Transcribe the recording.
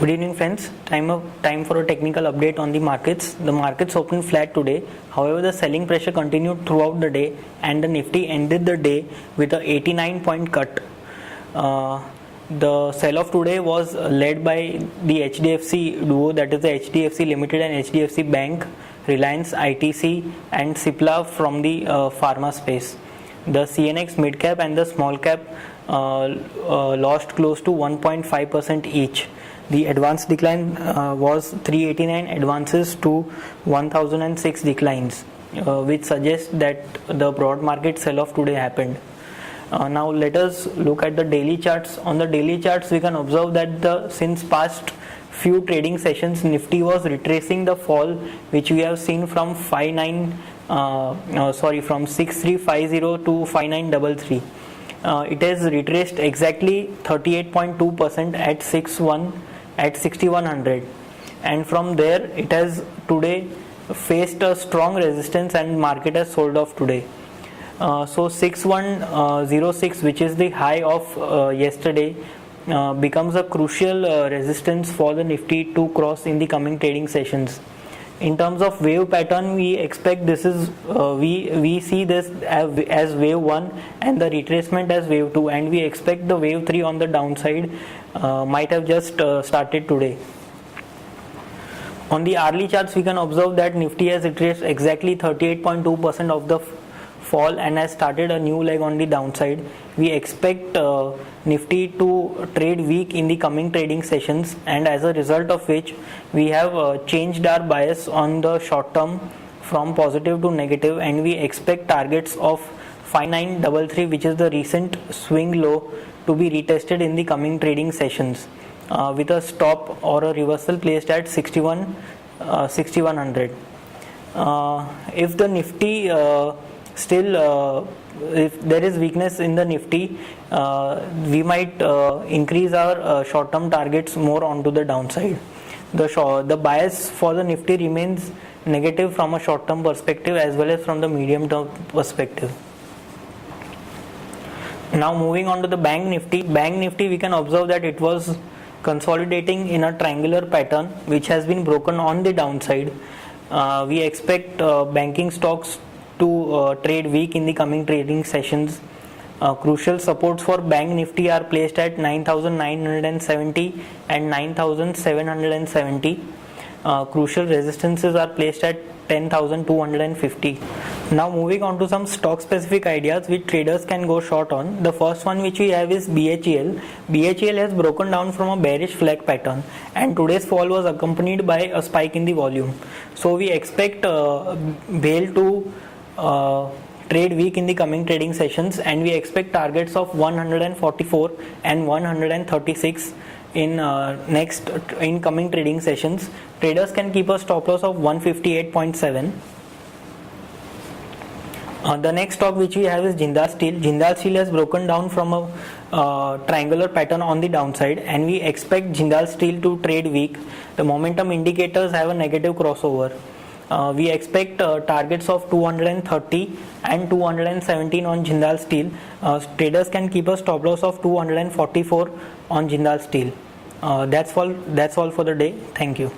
Good evening friends, time for a technical update on the markets. The markets opened flat today. However, the selling pressure continued throughout the day and the Nifty ended the day with a 89-point cut. The sell-off today was led by the HDFC duo, that is the HDFC Limited and HDFC Bank, Reliance, ITC and Cipla from the pharma space. The CNX mid cap and the small cap lost close to 1.5% each. The advance decline was 389 advances to 1006 declines, which suggests that the broad market sell-off today happened. Now let us look at the daily charts. On the daily charts, we can observe that since past few trading sessions, Nifty was retracing the fall which we have seen from 6350 to 5933. It has retraced exactly 38.2% at 6100, and from there it has today faced a strong resistance and market has sold off today. So 6106, which is the high of yesterday, becomes a crucial resistance for the Nifty to cross in the coming trading sessions. In terms of wave pattern, we expect this is we see this as wave 1 and the retracement as wave 2, and we expect the wave 3 on the downside might have just started today. On the hourly charts, we can observe that Nifty has retraced exactly 38.2% of the fall and has started a new leg on the downside. We expect Nifty to trade weak in the coming trading sessions, and as a result of which we have changed our bias on the short term from positive to negative, and we expect targets of 5933, which is the recent swing low, to be retested in the coming trading sessions with a stop or a reversal placed at 6100. If the Nifty if there is weakness in the Nifty, we might increase our short-term targets more onto the downside. The bias for the Nifty remains negative from a short-term perspective as well as from the medium-term perspective. Now moving on to the Bank Nifty. Bank Nifty, we can observe that it was consolidating in a triangular pattern which has been broken on the downside. We expect banking stocks to trade weak in the coming trading sessions. Crucial supports for Bank Nifty are placed at 9,970 and 9,770. Crucial resistances are placed at 10,250. Now moving on to some stock specific ideas which traders can go short on. The first one which we have is BHEL. BHEL has broken down from a bearish flag pattern, and today's fall was accompanied by a spike in the volume. So we expect BHEL to trade weak in the coming trading sessions, and we expect targets of 144 and 136 in coming trading sessions. Traders can keep a stop loss of 158.7. The next stock which we have is Jindal Steel. Jindal Steel has broken down from a triangular pattern on the downside, and we expect Jindal Steel to trade weak. The momentum indicators have a negative crossover. We expect targets of 230 and 217 on Jindal Steel. Traders can keep a stop loss of 244 on Jindal Steel. That's all for the day. Thank you.